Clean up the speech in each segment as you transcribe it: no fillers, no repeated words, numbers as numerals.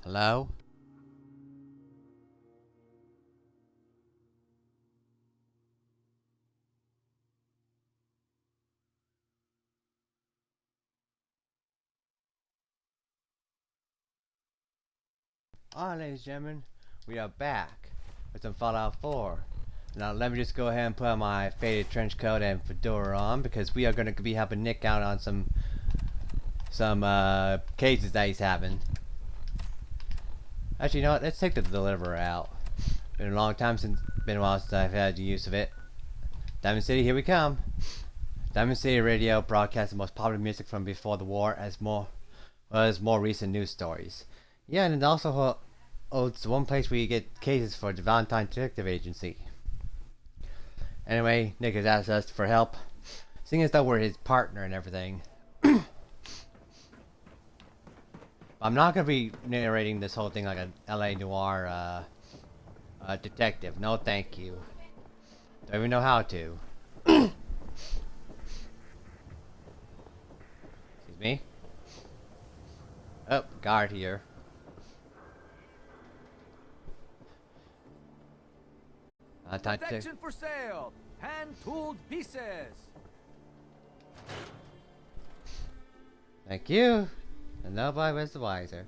Hello? Alright, ladies and gentlemen, we are back with some Fallout 4. Now let me just go ahead and put on my faded trench coat and fedora on, because we are going to be helping Nick out on some cases that he's having. Actually, you know what? Let's take the deliverer out. Been a long time been a while since I've had the use of it. Diamond City, here we come. Diamond City Radio broadcasts the most popular music from before the war as more recent news stories. Yeah, and it also it's one place where you get cases for the Valentine Detective Agency. Anyway, Nick has asked us for help, seeing as though we're his partner and everything. I'm not going to be narrating this whole thing like an LA Noir detective. No, thank you. Don't even know how to. Excuse me. Oh, guard here. Protection for sale! Hand-tooled pieces! Thank you. And nobody was the wiser.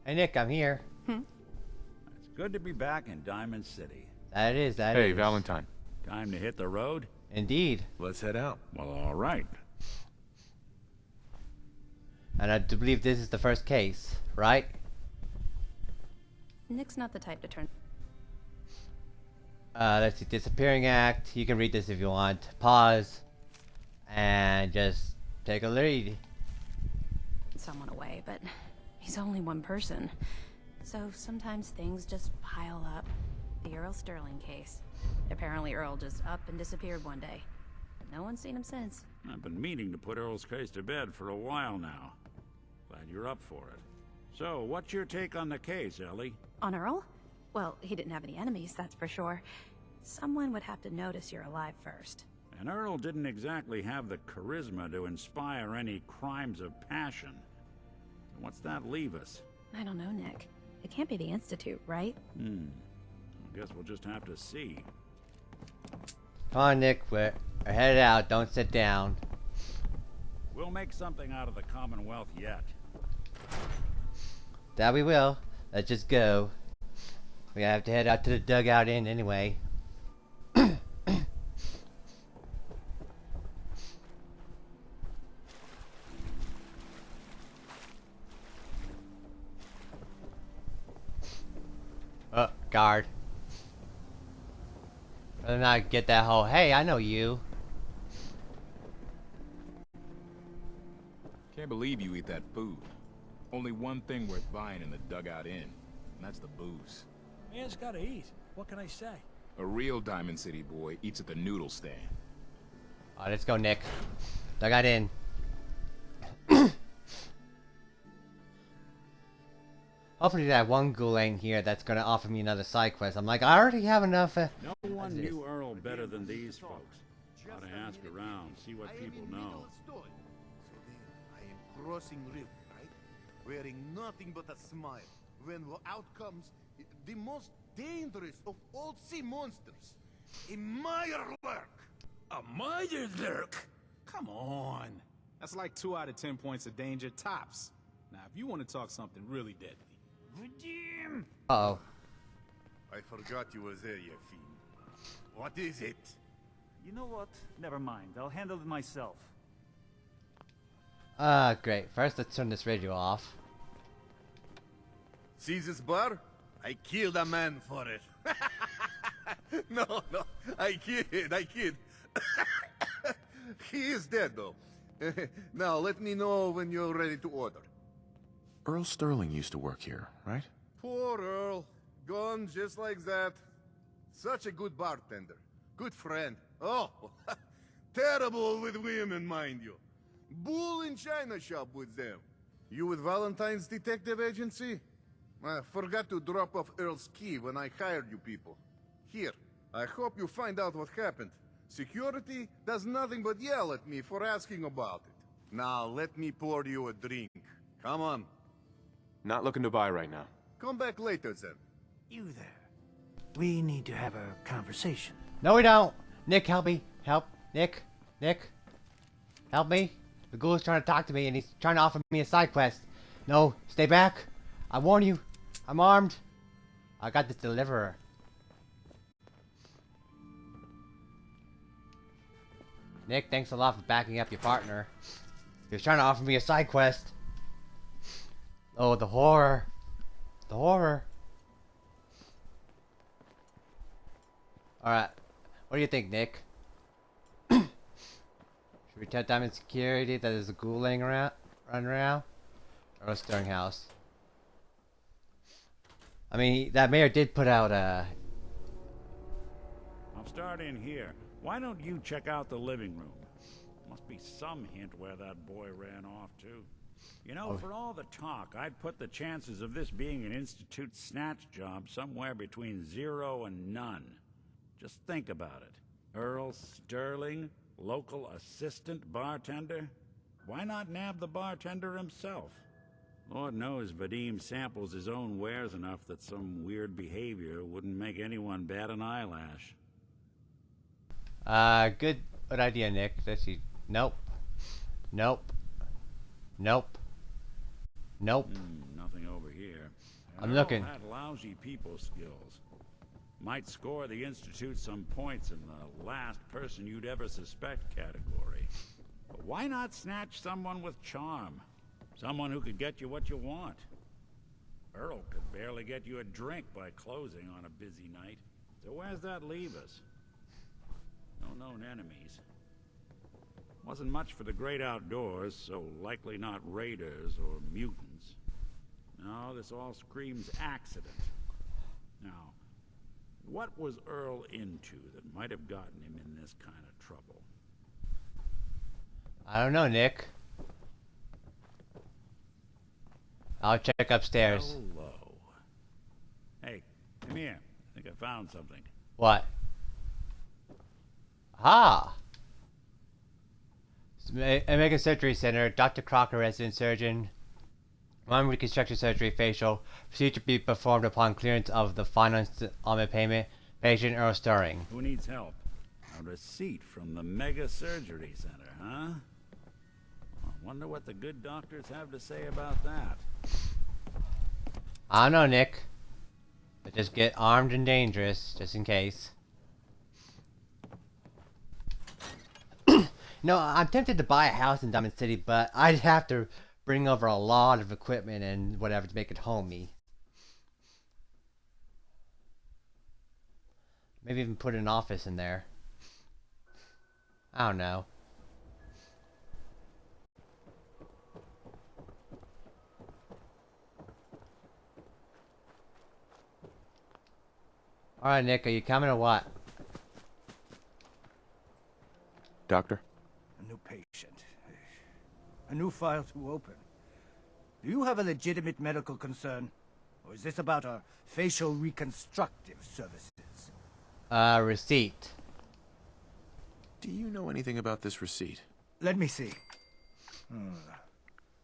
Hey Nick, I'm here. It's good to be back in Diamond City. That is. Hey, Valentine. Time to hit the road? Indeed. Let's head out. Well, all right. And I do believe this is the first case, right? Nick's not the type to turn. Let's see. Disappearing Act. You can read this if you want. Pause. And just take a read. Someone away, but he's only one person. So sometimes things just pile up. The Earl Sterling case. Apparently Earl just up and disappeared one day. No one's seen him since. I've been meaning to put Earl's case to bed for a while now. Glad you're up for it. So, what's your take on the case, Ellie? On Earl? Well, he didn't have any enemies, that's for sure. Someone would have to notice you're alive first. And Earl didn't exactly have the charisma to inspire any crimes of passion. So what's that leave us? I don't know, Nick. It can't be the Institute, right? I guess we'll just have to see. Come on, Nick. We're headed out. Don't sit down. We'll make something out of the Commonwealth yet. That we will. Let's just go. We have to head out to the dugout inn anyway. Oh, guard. Rather not get that whole, hey, I know you. Can't believe you eat that food. Only one thing worth buying in the dugout inn, and that's the booze. Man's gotta eat. What can I say? A real Diamond City boy eats at the noodle stand. Alright, let's go, Nick. Dugout inn. Hopefully that one ghoul ain't here that's gonna offer me another side quest. I'm like, I already have enough. No one knew Earl better than these folks. Ought to ask around, see what people know. So then, I am crossing river, right? Wearing nothing but a smile. When out comes the most dangerous of all sea monsters, a Mirelurk. A Mirelurk? Come on. That's like 2 out of 10 points of danger tops. Now, if you want to talk something really deadly. Redeem! Uh-oh. I forgot you were there, you fiend. What is it? You know what? Never mind. I'll handle it myself. Great. First, let's turn this radio off. See this bar? I killed a man for it. No, I kid. He is dead, though. Now, let me know when you're ready to order. Earl Sterling used to work here, right? Poor Earl. Gone just like that. Such a good bartender. Good friend. Oh, terrible with women, mind you. Bull in china shop with them. You with Valentine's detective agency? I forgot to drop off Earl's key when I hired you people. Here, I hope you find out what happened. Security does nothing but yell at me for asking about it. Now, let me pour you a drink. Come on. Not looking to buy right now. Come back later, then. You there. We need to have a conversation. No, we don't. Nick, help me. Help. Nick. Nick. Help me. The ghoul's trying to talk to me and he's trying to offer me a side quest. No, stay back. I warn you. I'm armed. I got this deliverer. Nick, thanks a lot for backing up your partner. He was trying to offer me a side quest. Oh, the horror. The horror. Alright. What do you think, Nick? Should we tell Diamond Security that there's a ghoul running around? Or a Stern house? I mean, that mayor did put out I'll start in here. Why don't you check out the living room? Must be some hint where that boy ran off to. You know, for all the talk, I'd put the chances of this being an Institute snatch job somewhere between 0 and none. Just think about it. Earl Sterling, local assistant bartender? Why not nab the bartender himself? Lord knows Vadim samples his own wares enough that some weird behavior wouldn't make anyone bat an eyelash. good idea, Nick. Let's see. Nope. Nope. Nope. Nope. Nothing over here. I'm looking. Had lousy people skills. Might score the Institute some points in the last person you'd ever suspect category. But why not snatch someone with charm? Someone who could get you what you want. Earl could barely get you a drink by closing on a busy night. So where's that leave us? No known enemies. Wasn't much for the great outdoors, so likely not raiders or mutants. No, this all screams accident. Now, what was Earl into that might have gotten him in this kind of trouble? I don't know, Nick. I'll check upstairs. Hello. Hey, come here. I think I found something. What? Ah! Omega Surgery Center, Dr. Crocker, resident surgeon. One reconstruction surgery facial. Procedure to be performed upon clearance of the final installment payment. Patient Earl Sterling. Who needs help? A receipt from the Mega Surgery Center, huh? I wonder what the good doctors have to say about that. I don't know, Nick. But just get armed and dangerous, just in case. No, I'm tempted to buy a house in Diamond City, but I'd have to bring over a lot of equipment and whatever to make it homey. Maybe even put an office in there. I don't know. Alright, Nick, are you coming or what? Doctor? A new patient. A new file to open. Do you have a legitimate medical concern? Or is this about our facial reconstructive services? Receipt. Do you know anything about this receipt? Let me see.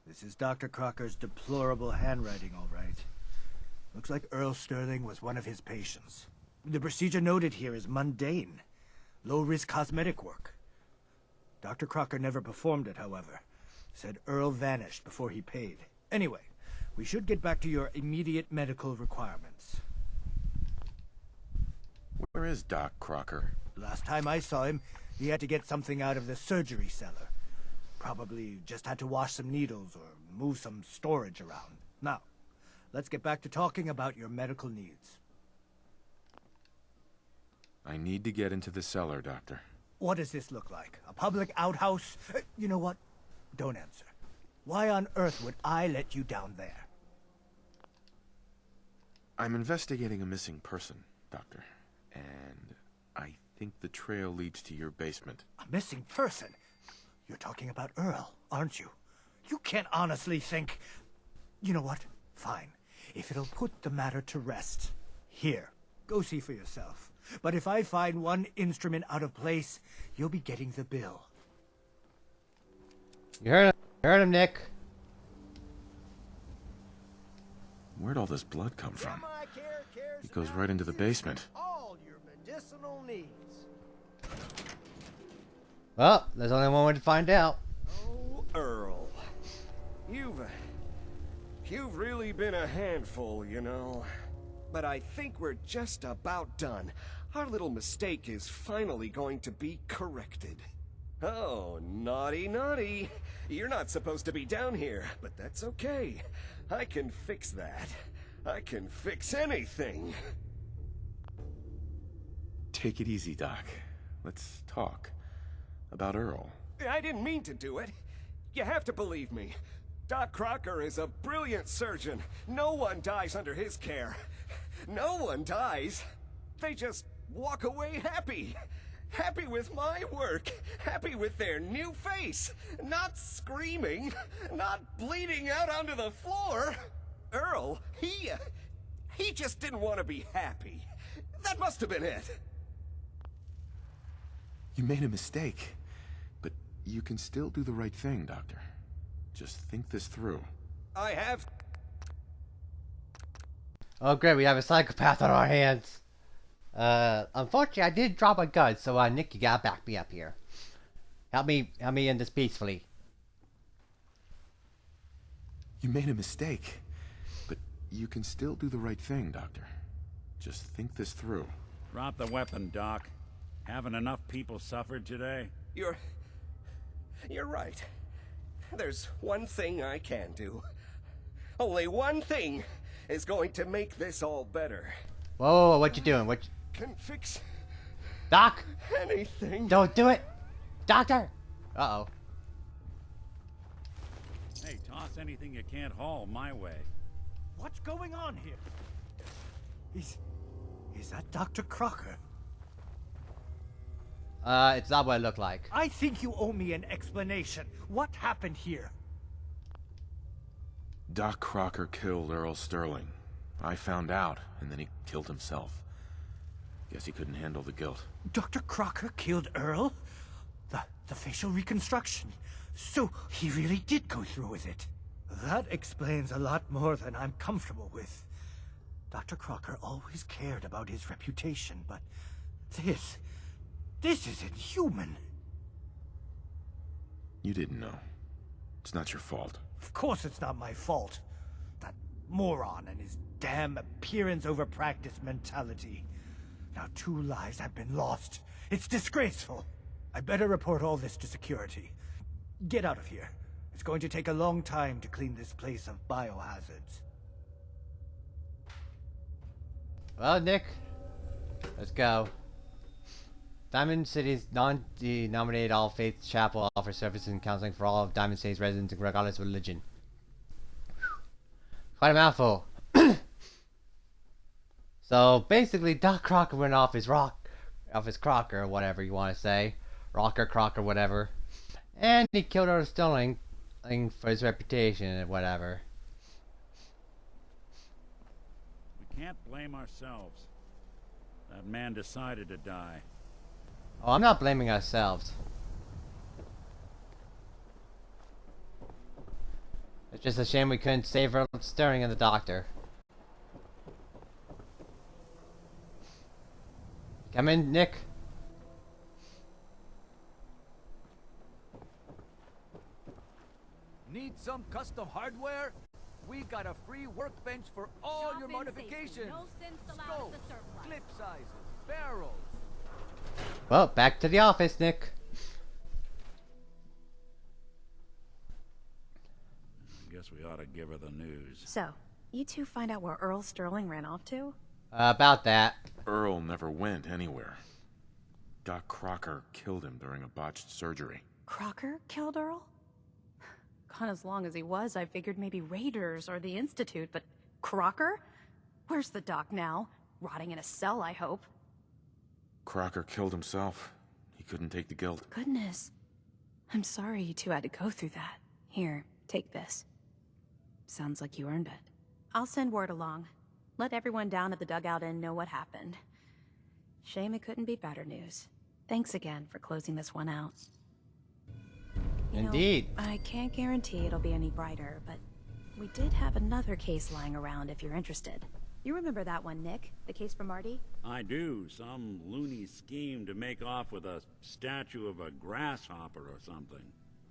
This is Dr. Crocker's deplorable handwriting, all right. Looks like Earl Sterling was one of his patients. The procedure noted here is mundane. Low-risk cosmetic work. Dr. Crocker never performed it, however. Said Earl vanished before he paid. Anyway, we should get back to your immediate medical requirements. Where is Doc Crocker? Last time I saw him, he had to get something out of the surgery cellar. Probably just had to wash some needles or move some storage around. Now, let's get back to talking about your medical needs. I need to get into the cellar, Doctor. What does this look like? A public outhouse? You know what? Don't answer. Why on earth would I let you down there? I'm investigating a missing person, Doctor. And I think the trail leads to your basement. A missing person? You're talking about Earl, aren't you? You can't honestly think... You know what? Fine. If it'll put the matter to rest. Here, go see for yourself. But if I find one instrument out of place, you'll be getting the bill. You heard him. You heard him, Nick. Where'd all this blood come from? It goes right into the basement. All your medicinal needs. Well, there's only one way to find out. Oh, Earl. You've really been a handful, you know. But I think we're just about done. Our little mistake is finally going to be corrected. Oh, naughty, naughty. You're not supposed to be down here, but that's okay. I can fix that. I can fix anything. Take it easy, Doc. Let's talk. About Earl. I didn't mean to do it. You have to believe me. Doc Crocker is a brilliant surgeon. No one dies under his care. No one dies. They just walk away happy. Happy with my work. Happy with their new face. Not screaming. Not bleeding out onto the floor. Earl, he just didn't want to be happy. That must have been it. You made a mistake. But you can still do the right thing, Doctor. Just think this through. I have... Oh great, we have a psychopath on our hands. Unfortunately, I did drop a gun, so Nick, you gotta back me up here. Help me end this peacefully. You made a mistake. But you can still do the right thing, Doctor. Just think this through. Drop the weapon, Doc. Haven't enough people suffered today? You're right. There's one thing I can do. Only one thing is going to make this all better. Whoa, what you doing? Can fix... Doc? anything. Don't do it! Doctor! Uh-oh. Hey, toss anything you can't haul my way. What's going on here? Is that Dr. Crocker? It's not what it looked like. I think you owe me an explanation. What happened here? Doc Crocker killed Earl Sterling. I found out, and then he killed himself. Guess he couldn't handle the guilt. Dr. Crocker killed Earl? The facial reconstruction. So he really did go through with it. That explains a lot more than I'm comfortable with. Dr. Crocker always cared about his reputation, but this is inhuman. You didn't know. It's not your fault. Of course it's not my fault. That moron and his damn appearance over practice mentality. Now 2 lives have been lost. It's disgraceful. I better report all this to security. Get out of here. It's going to take a long time to clean this place of biohazards. Well, Nick, let's go. Diamond City's non-denominated All Faith Chapel offers services and counseling for all of Diamond City's residents regardless of religion. Quite a mouthful. So basically, Doc Crocker went off his Crocker, or whatever you want to say, Rocker, Crocker, whatever, and he killed Earl Sterling for his reputation and whatever. We can't blame ourselves. That man decided to die. Oh, I'm not blaming ourselves. It's just a shame we couldn't save Earl Sterling and the doctor. Come in, Nick. Need some custom hardware? We got a free workbench for all your modifications. Scopes, clip sizes, barrels. Well, back to the office, Nick. I guess we ought to give her the news. So, you two find out where Earl Sterling ran off to? About that. Earl never went anywhere. Doc Crocker killed him during a botched surgery. Crocker killed Earl? Gone as long as he was, I figured maybe Raiders or the Institute, but Crocker? Where's the doc now? Rotting in a cell, I hope. Crocker killed himself. He couldn't take the guilt. Goodness. I'm sorry you two had to go through that. Here, take this. Sounds like you earned it. I'll send word along. Let everyone down at the Dugout Inn know what happened. Shame it couldn't be better news. Thanks again for closing this one out. Indeed. I can't guarantee it'll be any brighter, but we did have another case lying around if you're interested. You remember that one, Nick? The case for Marty? I do. Some loony scheme to make off with a statue of a grasshopper or something.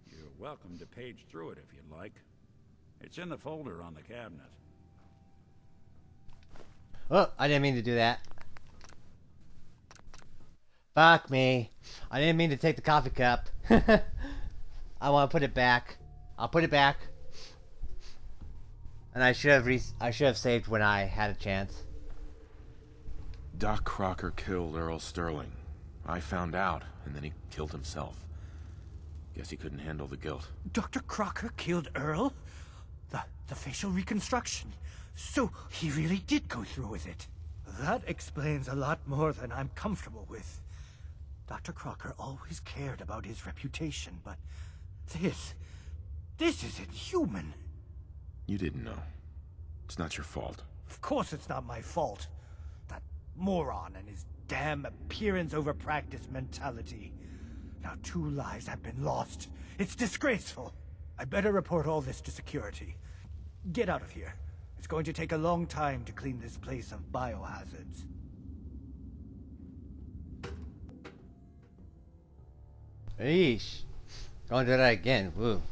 You're welcome to page through it if you'd like. It's in the folder on the cabinet. Oh, I didn't mean to do that. Fuck me. I didn't mean to take the coffee cup. I want to put it back. I'll put it back. And I should have saved when I had a chance. Doc Crocker killed Earl Sterling. I found out, and then he killed himself. Guess he couldn't handle the guilt. Dr. Crocker killed Earl? The facial reconstruction. So he really did go through with it. That explains a lot more than I'm comfortable with. Dr. Crocker always cared about his reputation, but this is inhuman. You didn't know. It's not your fault. Of course it's not my fault. That moron and his damn appearance over practice mentality. Now 2 lives have been lost. It's disgraceful. I better report all this to security. Get out of here. It's going to take a long time to clean this place of biohazards. Eesh. Gonna do that again. Woo.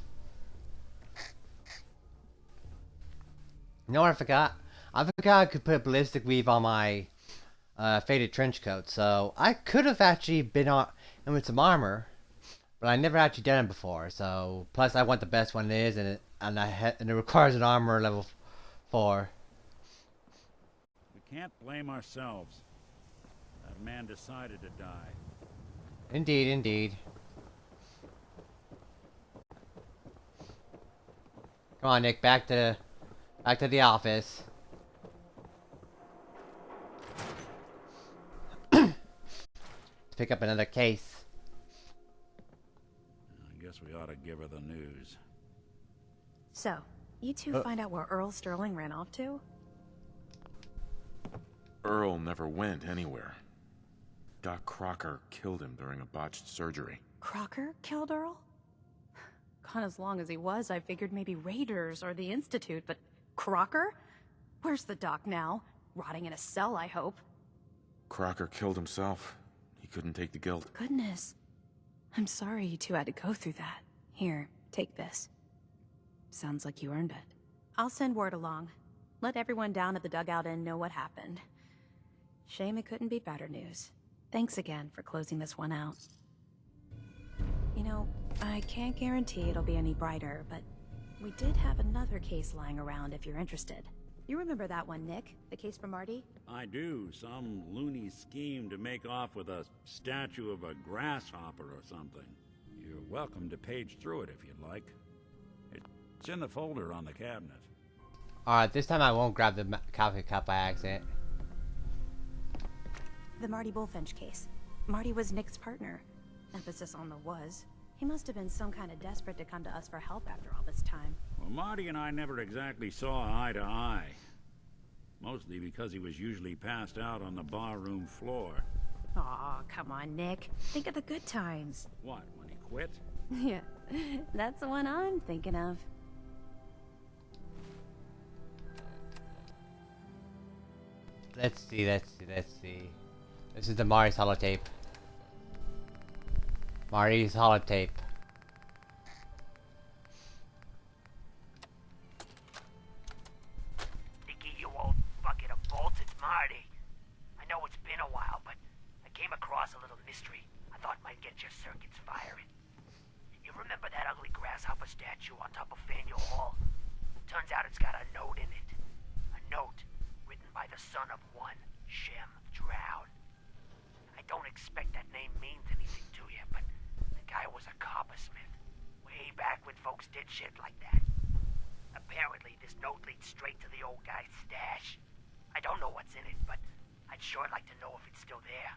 You know what I forgot? I forgot I could put ballistic weave on my faded trench coat, so I could have actually been in with some armor, but I never actually done it before. So plus I want the best one it is, and it requires an armor level 4. We can't blame ourselves. That man decided to die. Indeed, indeed. Come on, Nick, back to the office. Let's pick up another case. I guess we ought to give her the news. So, you two find out where Earl Sterling ran off to? Earl never went anywhere. Doc Crocker killed him during a botched surgery. Crocker killed Earl? Gone as long as he was, I figured maybe Raiders or the Institute, but Crocker? Where's the doc now? Rotting in a cell, I hope. Crocker killed himself. He couldn't take the guilt. Goodness. I'm sorry you two had to go through that. Here, take this. Sounds like you earned it. I'll send word along. Let everyone down at the dugout inn know what happened. Shame it couldn't be better news. Thanks again for closing this one out. You know, I can't guarantee it'll be any brighter, but we did have another case lying around if you're interested. You remember that one, Nick? The case for Marty? I do. Some loony scheme to make off with a statue of a grasshopper or something. You're welcome to page through it if you'd like. It's in the folder on the cabinet. Alright, this time I won't grab the coffee cup by accident. The Marty Bullfinch case. Marty was Nick's partner. Emphasis on the was. He must have been some kind of desperate to come to us for help after all this time. Well, Marty and I never exactly saw eye to eye. Mostly because he was usually passed out on the barroom floor. Aw, come on, Nick. Think of the good times. What, when he quit? Yeah, that's the one I'm thinking of. Let's see. This is the Marty's holotape. Marty's holotape. Nicky, you old bucket of bolts, it's Marty. I know it's been a while, but I came across a little mystery I thought might get your circuits firing. You remember that ugly grasshopper statue on top of Faneuil Hall? Turns out it's got a note in it. A note written by the son of one Shem Drown. I don't expect that name means anything to you, but the guy was a coppersmith. Way back when folks did shit like that. Apparently, this note leads straight to the old guy's stash. I don't know what's in it, but I'd sure like to know if it's still there.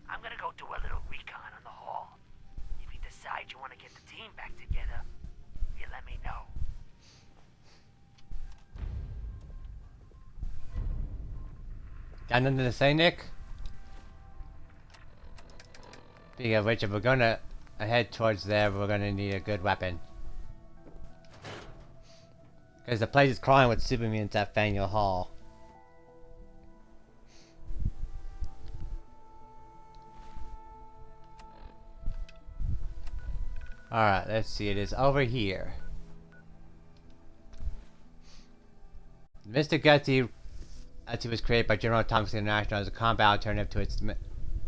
I'm gonna go do a little recon on the hall. If you decide you want to get the team back together, you let me know. Got nothing to say, Nick? Speaking of which, if we're gonna I head towards there, we're gonna need a good weapon. Because the place is crawling with super mutants at Faneuil Hall. Alright, let's see. It is over here. Mr. Gutsy, as he was created by General Atomics International as a combat alternative to its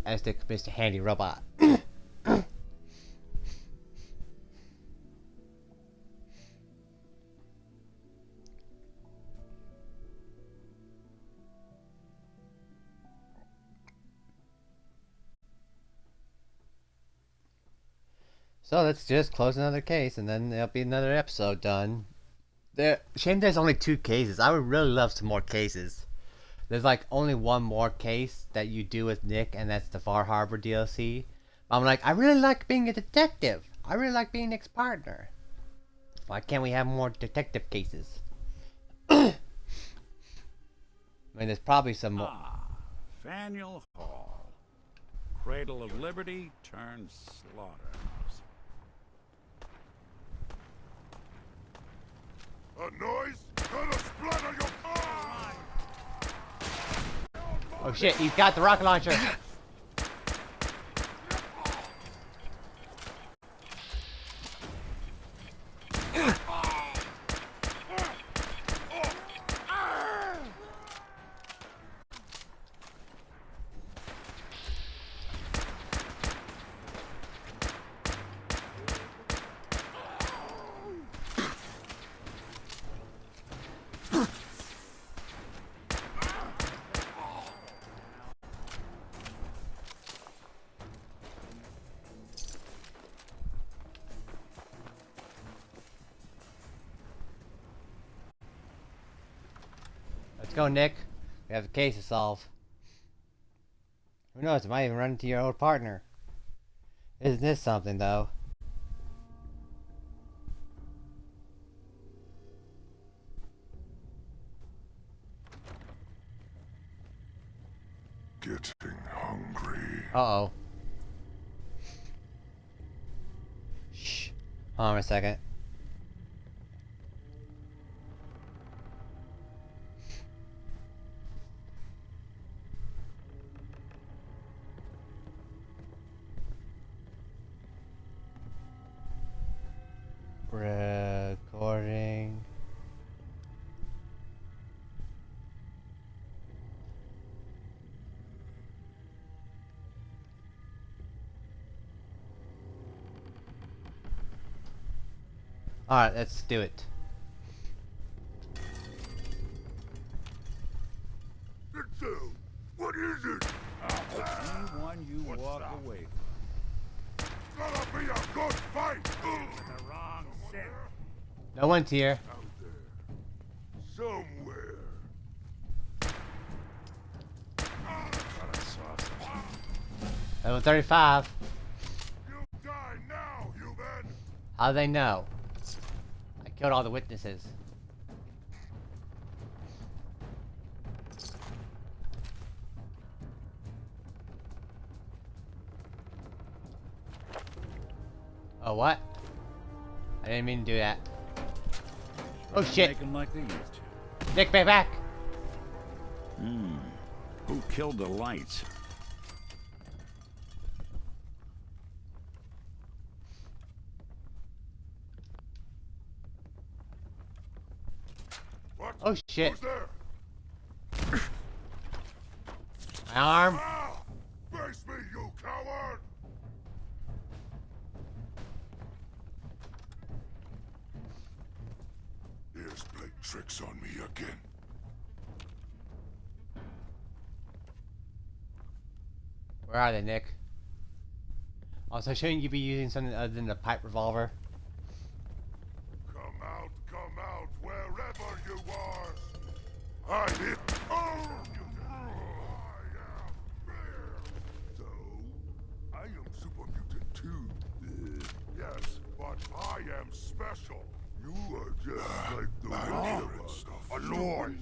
Mr. Handy robot. So let's just close another case and then there'll be another episode done. Shame there's only 2 cases. I would really love some more cases. There's like only one more case that you do with Nick, and that's the Far Harbor DLC. I'm like, I really like being a detective. I really like being Nick's partner. Why can't we have more detective cases? I mean, there's probably some more. Faneuil Hall. Cradle of Liberty turned slaughterhouse. A noise? Gonna splatter your car! Oh shit, he's got the rocket launcher. Let's go, Nick. We have a case to solve. Who knows, it might even run into your old partner. Isn't this something, though? Getting hungry. Uh-oh. Shh. Hold on a second. Recording. Alright, let's do it. So, what is it? Anyone you walk away from. Gonna be a good fight! The wrong set. No one's here. Out there. Somewhere. Level 35. You die now, human! How do they know? I killed all the witnesses. Oh, what? I didn't mean to do that. Oh shit! Make 'em like they used to. Nick, back! Who killed the lights? What? Oh shit! Who's there? My arm! Ah! Face me, you coward! Here's playing tricks on me again. Where are they, Nick? Also, shouldn't you be using something other than a pipe revolver? Come out, wherever you are! I hit. Oh! I am fear. So, I am super mutant too. Yes, but I am special. You are just like the rest of us. A noise.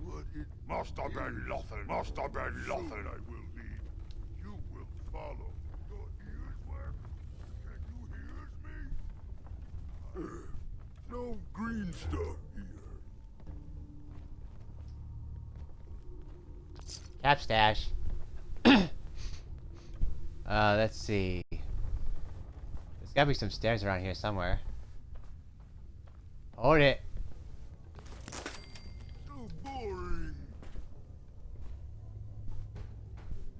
What it must have been nothing. Must have been nothing. I will leave. You will follow. Your ears work. No green stuff here. Cap stash. Let's see. There's gotta be some stairs around here somewhere. Hold it. So boring.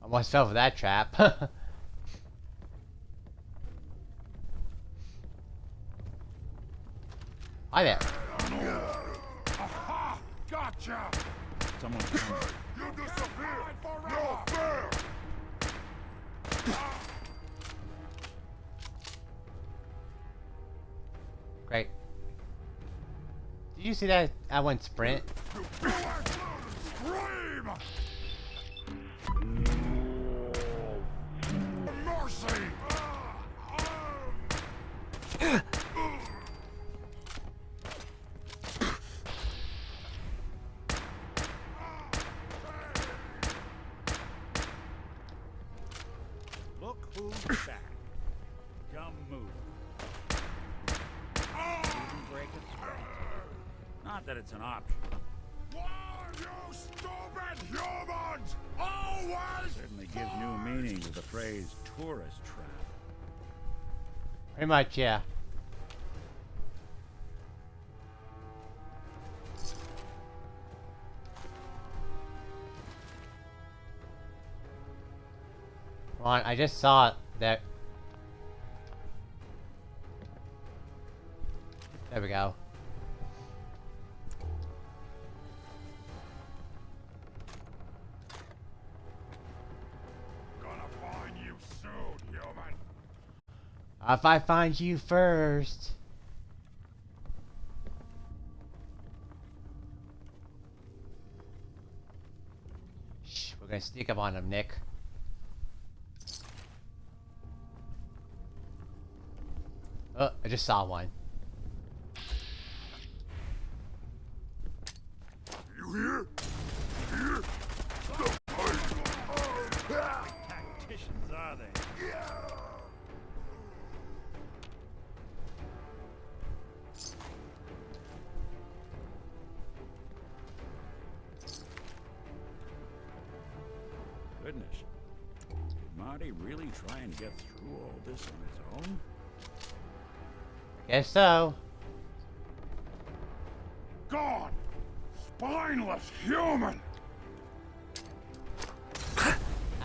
Almost fell for that trap. Hi there. Aha! Gotcha! Someone's coming. You disappear! No fair! Great. Did you see that? I went sprint. Scream! Mercy! Look who's back. Dumb move. Didn't break a sweat. Not that it's an option. Why, you stupid humans! Always! Certainly gives new meaning to the phrase tourist trap. Pretty much, yeah. Come on, I just saw that. There we go. Gonna find you soon, human. If I find you first. Shh, we're gonna sneak up on him, Nick. Oh, I just saw one. You here? Here? Tacticians, are they? Goodness. Did Marty really try and get through all this on his own? Guess so. Gone! Spineless human!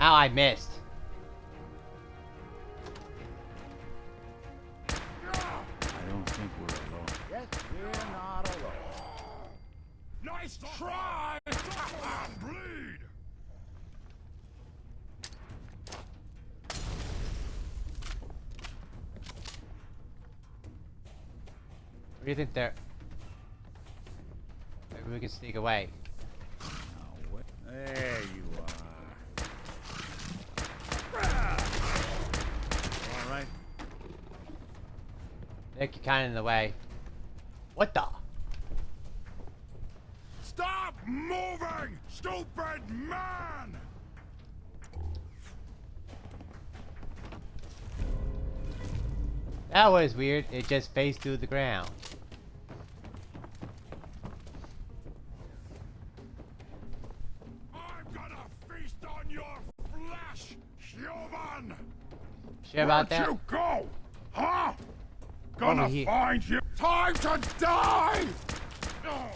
Ow, I missed. I don't think we're alone. Yes, we're not alone. Nice try! And bleed! What do you think there? Maybe we can sneak away. Now, what? There you are. All right. Nick, you're kind of in the way. What the? Stop moving, stupid man! That was weird. It just phased through the ground. I'm gonna feast on your flesh, human! Sure about Where'd that? you go? Huh? Gonna Over here. find you. Time to die! Oh.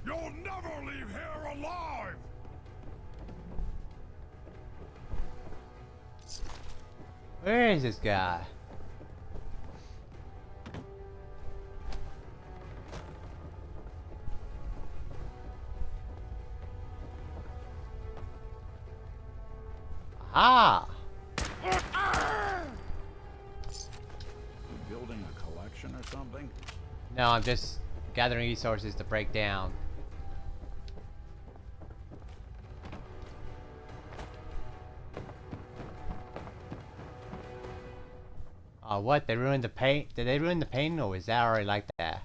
You'll never leave here alive! Where is this guy? Ah! You building a collection or something? No, I'm just gathering resources to break down. Oh, what? They ruined the paint? Did they ruin the paint, or is that already like that?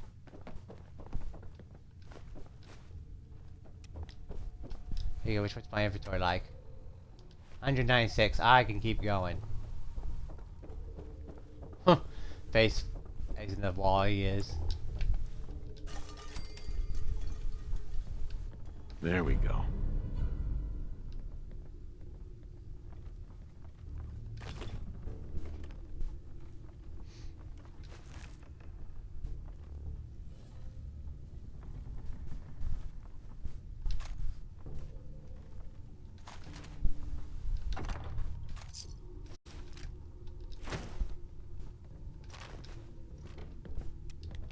Here you go, what's my inventory like? 196, I can keep going. Huh. Face facing the wall he is. There we go.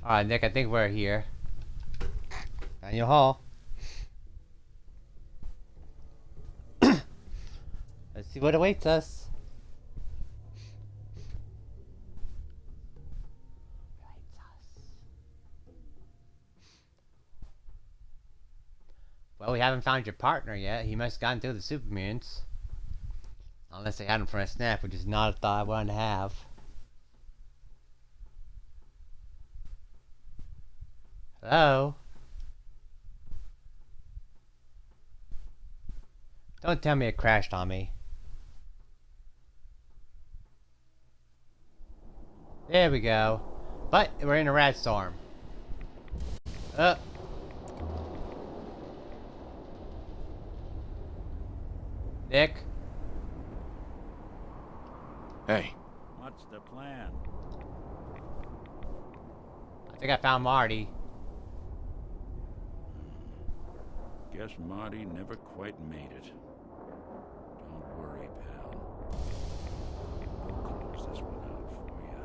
Alright, Nick, I think we're here. Daniel Hall. Let's see what awaits us. Well, we haven't found your partner yet. He must have gotten through the supermutants. Unless they had him for a snap, which is not a thought I wanted to have. Hello? Don't tell me it crashed on me. There we go. But we're in a rat storm. Nick? Hey. What's the plan? I think I found Marty. Guess Marty never quite made it. Don't worry, pal. We'll close this one out for you.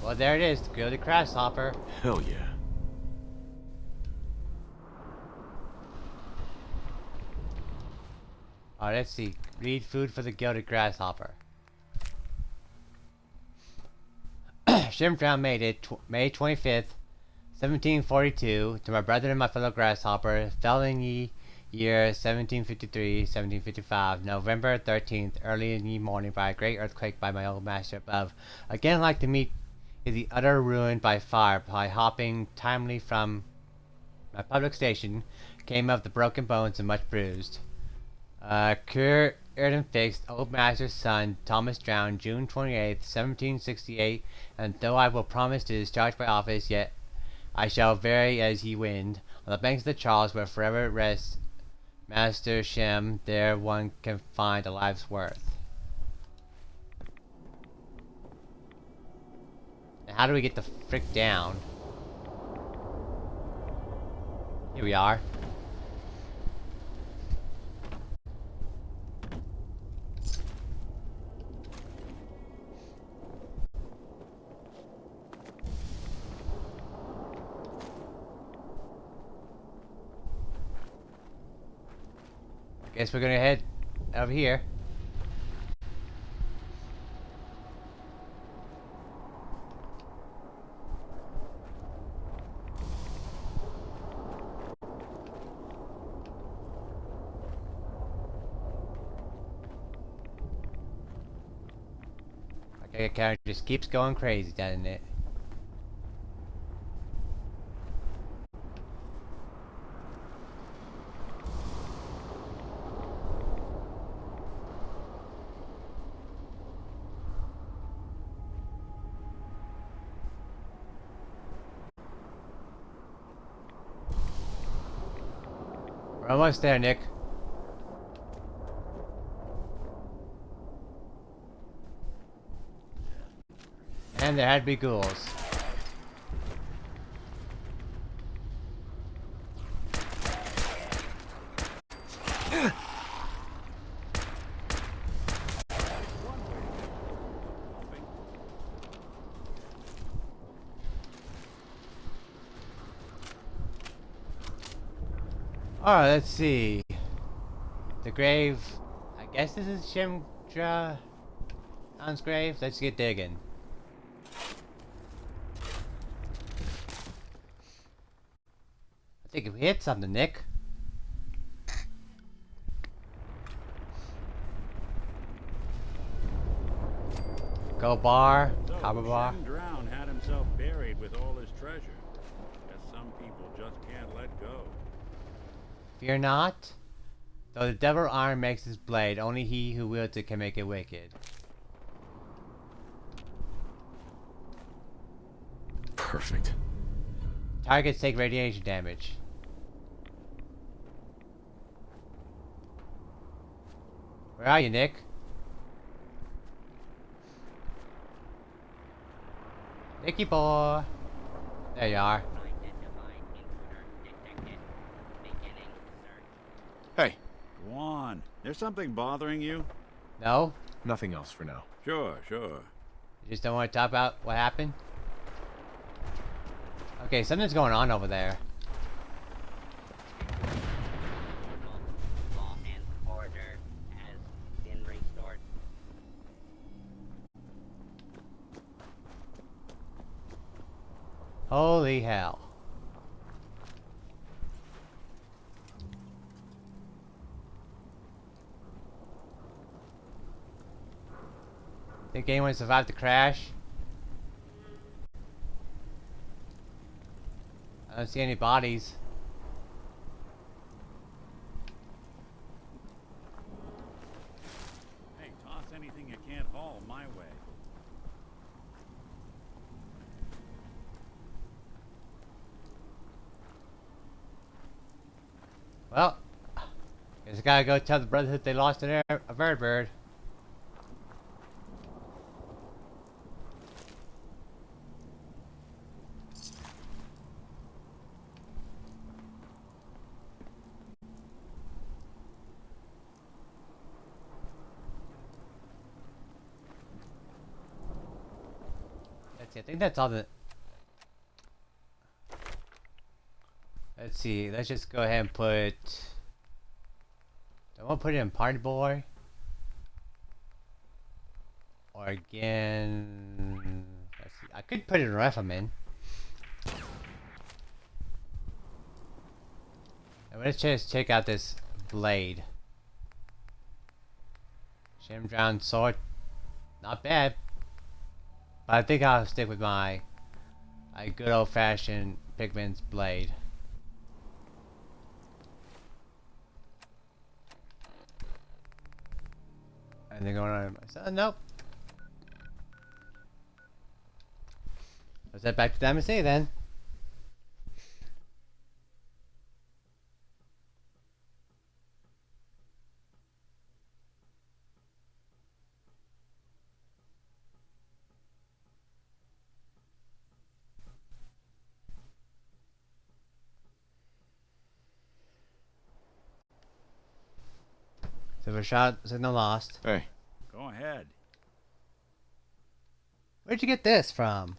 Well, there it is, the gilded grasshopper. Hell yeah. Alright, let's see. Read food for the gilded grasshopper. Shrimp made it May 25th, 1742, to my brother and my fellow grasshopper, fell in ye year 1753, 1755, November 13th, early in ye morning, by a great earthquake by my old master above. Again like to meet is the utter ruin by fire, by hopping timely from my public station, came of the broken bones and much bruised. Cured and fixed, old master's son, Thomas drowned, June 28th, 1768, and though I will promise to discharge my office, yet I shall vary as ye wind. On the banks of the Charles, where forever rests Master Shem, there one can find a life's worth. Now how do we get the frick down? Here we are. Guess we're gonna head over here. Okay, it kind of just keeps going crazy, doesn't it? We're almost there, Nick. And there had to be ghouls. Alright, let's see. The grave. I guess this is Shimdra's grave. Let's get digging. I think if we hit something, Nick. Gold bar, So, copper bar. Shem Drown had himself buried with all his treasure. Guess some people just can't let go. Fear not. Though the devil iron makes his blade, only he who wields it can make it wicked. Perfect. Targets take radiation damage. Where are you, Nick? Nicky boy. There you are. Hey. Go on. There's something bothering you? No? Nothing else for now. Sure. You just don't want to talk about what happened? Okay, something's going on over there. Law and order has been restored. Holy hell. Think anyone survived the crash? I don't see any bodies. Hey, toss anything you can't haul my way. Well, guess I gotta go tell the Brotherhood they lost a bird. Let's see, I think that's all the... Let's see, let's just go ahead and put... I want to put it in Party Boy. Or again... Let's see, I could put it in Rifleman. And let's just check out this blade. Shem Drown sword. Not bad. But I think I'll stick with my good old-fashioned Pigman's blade. And then going on my son. Nope. Let's head back to Diamond City then. Silver shot, signal lost. Hey. Go ahead. Where'd you get this from?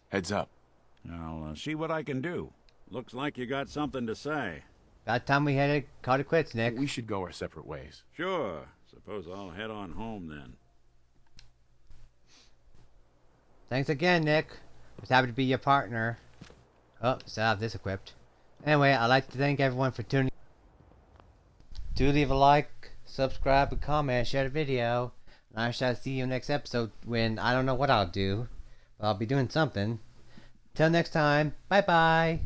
Heads up. I'll see what I can do. Looks like you got something to say. About time we had to call it quits, Nick. We should go our separate ways. Sure. Suppose I'll head on home then. Thanks again, Nick. Was happy to be your partner. Oh, still have this equipped. Anyway, I'd like to thank everyone for tuning in. Do leave a like, subscribe, and comment, share the video. And I shall see you next episode when I don't know what I'll do. But I'll be doing something. Till next time, bye bye.